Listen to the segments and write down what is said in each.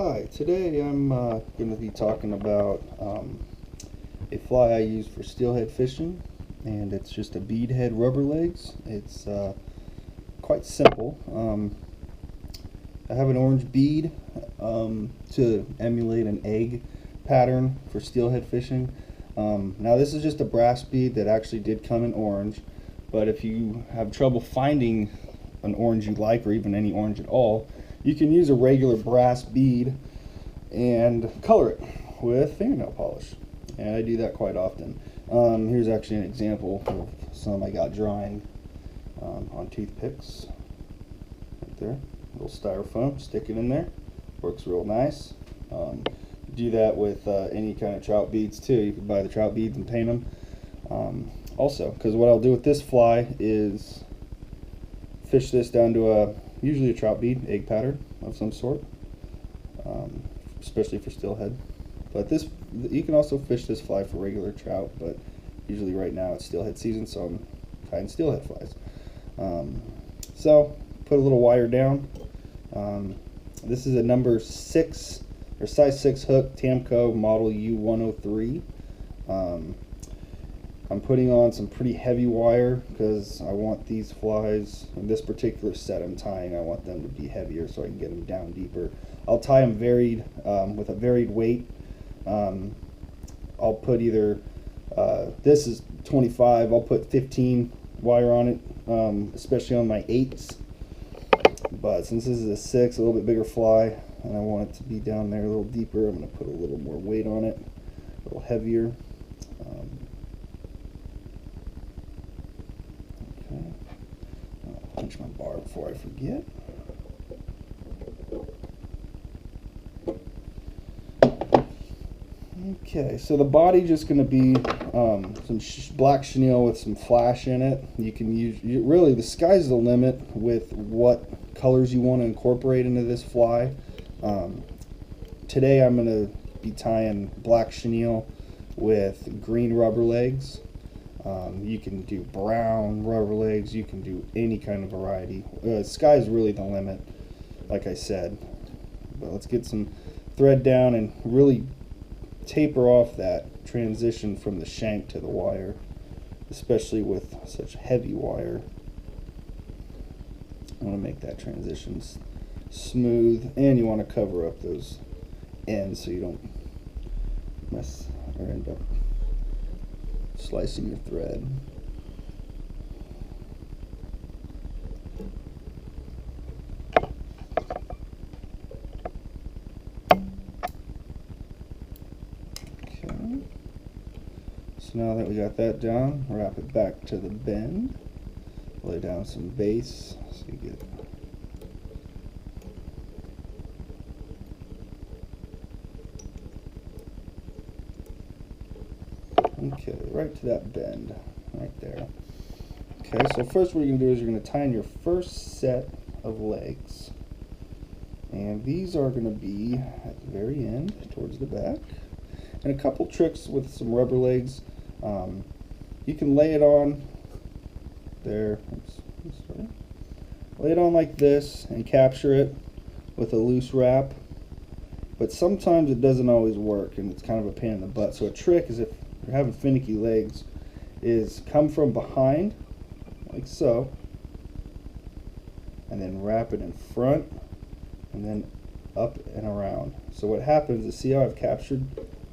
Hi, today I'm going to be talking about a fly I use for steelhead fishing, and it's just a beadhead rubber legs. It's quite simple. I have an orange bead to emulate an egg pattern for steelhead fishing. Now this is just a brass bead that actually did come in orange, but if you have trouble finding an orange you like, or even any orange at all, you can use a regular brass bead and color it with fingernail polish, and I do that quite often. Here's actually an example of some I got drying on toothpicks right there. A little styrofoam, stick it in there, works real nice. Do that with any kind of trout beads too. You can buy the trout beads and paint them. Also, because what I'll do with this fly is fish this down to usually a trout bead, egg pattern of some sort, especially for steelhead. But this, you can also fish this fly for regular trout, but usually right now it's steelhead season, so I'm tying steelhead flies. So put a little wire down. This is a number 6 or size 6 hook, Tamco model U103. I'm putting on some pretty heavy wire because I want these flies, in this particular set I'm tying, I want them to be heavier so I can get them down deeper. I'll tie them varied, with a varied weight. I'll put either, this is 25, I'll put 15 wire on it, especially on my 8s. But since this is a 6, a little bit bigger fly, and I want it to be down there a little deeper, I'm going to put a little more weight on it, a little heavier. I'll punch my bar before I forget. Okay, so the body just going to be some black chenille with some flash in it. You can use, really the sky's the limit with what colors you want to incorporate into this fly. Today I'm going to be tying black chenille with green rubber legs. You can do brown rubber legs, you can do any kind of variety. Sky's really the limit, like I said. But let's get some thread down and really taper off that transition from the shank to the wire, especially with such heavy wire. I want to make that transition smooth, and you want to cover up those ends so you don't mess or end up slicing your thread. Okay. So now that we got that down, wrap it back to the bend. Lay down some base so you get okay, right to that bend, right there. Okay, so first what you're going to do is you're going to tie in your first set of legs. And these are going to be at the very end, towards the back. And a couple tricks with some rubber legs. You can lay it on there. Lay it on like this and capture it with a loose wrap. But sometimes it doesn't always work, and it's kind of a pain in the butt. So a trick is, if you're having finicky legs, is come from behind like so, and then wrap it in front and then up and around. So what happens is, see how I've captured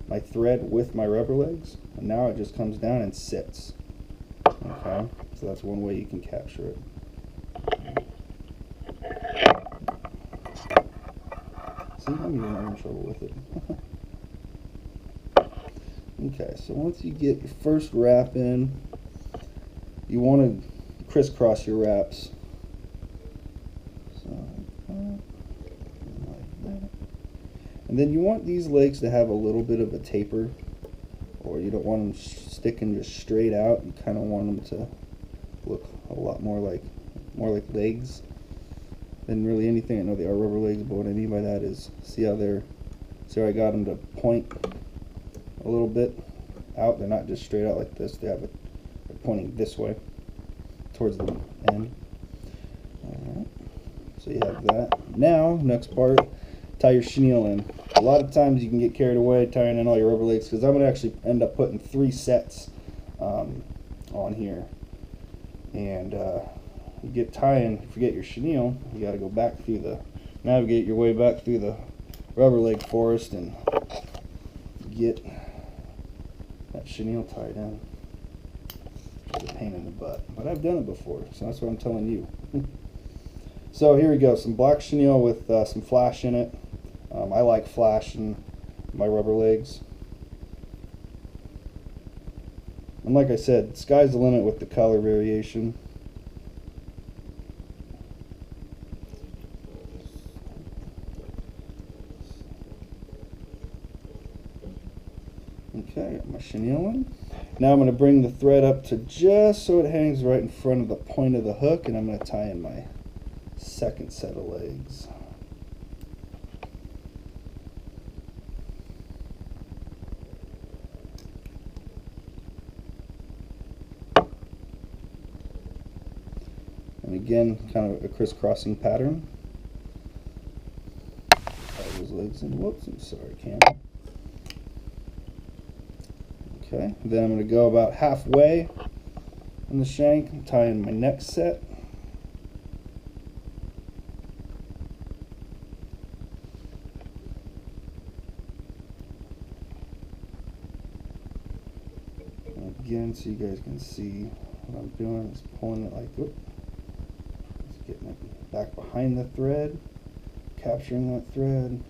my thread with my rubber legs, and now it just comes down and sits. Okay, so that's one way you can capture it. See, I'm even having trouble with it. Okay, so once you get your first wrap in, you want to crisscross your wraps. So, like that. And then you want these legs to have a little bit of a taper, or you don't want them sticking just straight out. You kind of want them to look a lot more like legs than really anything. I know they are rubber legs, but what I mean by that is, see how I got them to point a little bit out. They're not just straight out like this. They're pointing this way towards the end. Alright, so you have that. Now, next part, tie your chenille in. A lot of times you can get carried away tying in all your rubber legs, because I'm going to actually end up putting 3 sets on here. And you get tying, forget your chenille, you got to go back through navigate your way back through the rubber leg forest and get that chenille tied in. It's a pain in the butt, but I've done it before, so that's what I'm telling you. So here we go, some black chenille with some flash in it. I like flash in my rubber legs. And like I said, sky's the limit with the color variation. Okay, got my chenille in. Now I'm going to bring the thread up to just so it hangs right in front of the point of the hook, and I'm going to tie in my second set of legs. And again, kind of a crisscrossing pattern. Tie those legs in. Whoops, I'm sorry, camera. Okay, then I'm going to go about halfway in the shank and tie in my next set. And again, so you guys can see what I'm doing, is pulling it like, whoop, just getting it back behind the thread, capturing that thread,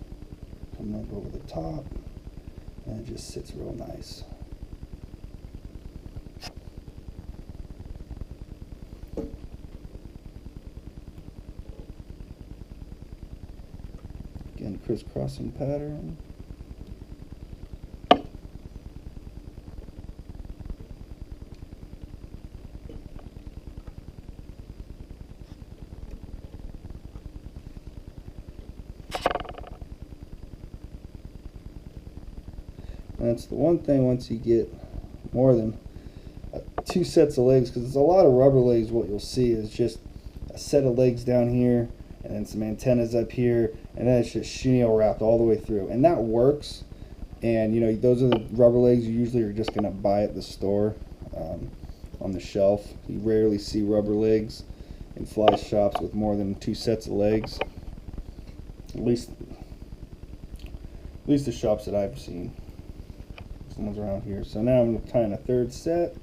coming up over the top, and it just sits real nice. Again, crisscrossing pattern. And that's the one thing, once you get more than 2 sets of legs, because it's a lot of rubber legs, what you'll see is just a set of legs down here and then some antennas up here, and then it's just chenille wrapped all the way through, and that works. And you know, those are the rubber legs you usually are just going to buy at the store on the shelf. You rarely see rubber legs in fly shops with more than 2 sets of legs, at least the shops that I've seen. Someone's around here. So now I'm tying a 3rd set.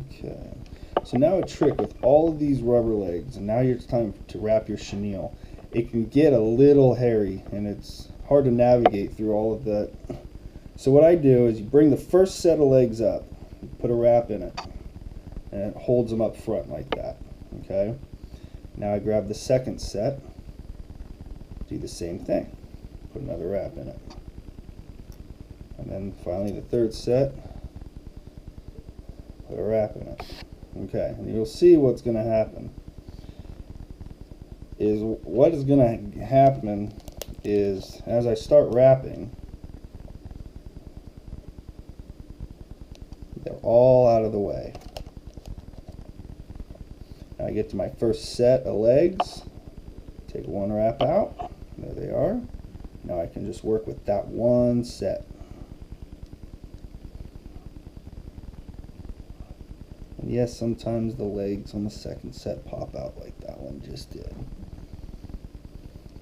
Okay, so now a trick with all of these rubber legs, and now it's time to wrap your chenille. It can get a little hairy, and it's hard to navigate through all of that. So what I do is you bring the first set of legs up, put a wrap in it, and it holds them up front like that. Okay, now I grab the second set, do the same thing, put another wrap in it, and then finally the 3rd set, put a wrap in it. Okay, and you'll see what's going to happen. What is going to happen is, as I start wrapping, they're all out of the way. Now I get to my first set of legs, take one wrap out, there they are. Now I can just work with that one set. And yes, sometimes the legs on the second set pop out like that one just did.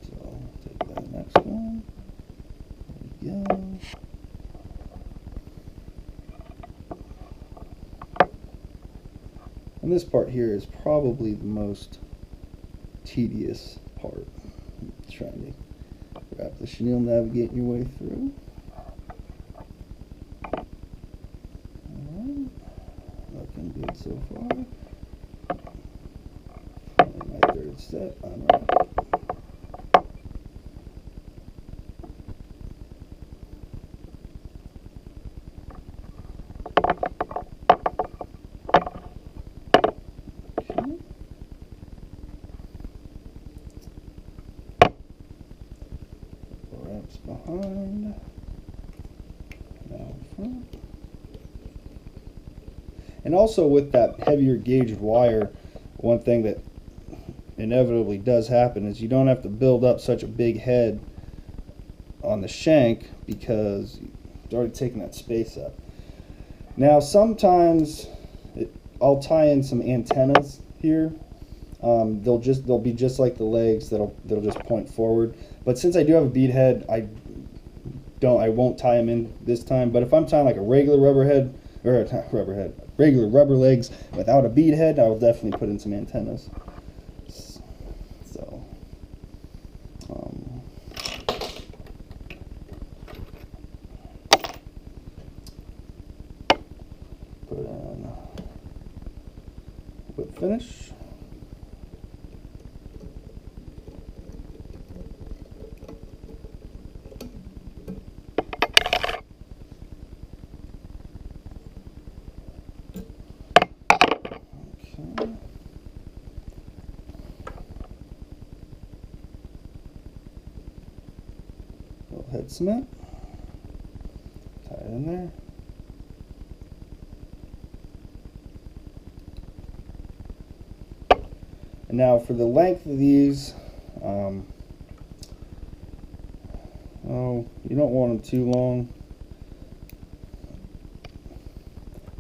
So take that next one. There we go. And this part here is probably the most tedious part. Trying to wrap the chenille, navigate your way through. Alright, looking good so far. And my 3rd set, unwrap it. behind, now front. And also with that heavier gauged wire, one thing that inevitably does happen is you don't have to build up such a big head on the shank because it's already taken that space up. Now sometimes I'll tie in some antennas here. They'll be just like the legs, that'll just point forward. But since I do have a bead head, I won't tie them in this time. But if I'm tying like a regular rubber head, or not rubber head, regular rubber legs without a bead head, I will definitely put in some antennas. So put in whip finish. Head cement, tie it in there. And now for the length of these, oh, you don't want them too long.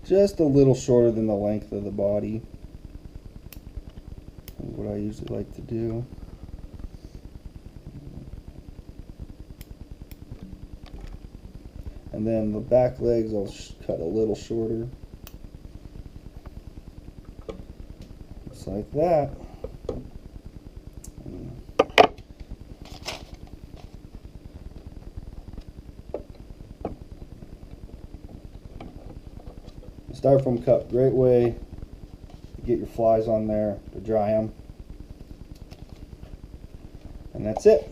Just a little shorter than the length of the body is what I usually like to do. And then the back legs I'll cut a little shorter. Just like that. The styrofoam cup, great way to get your flies on there, to dry them. And that's it.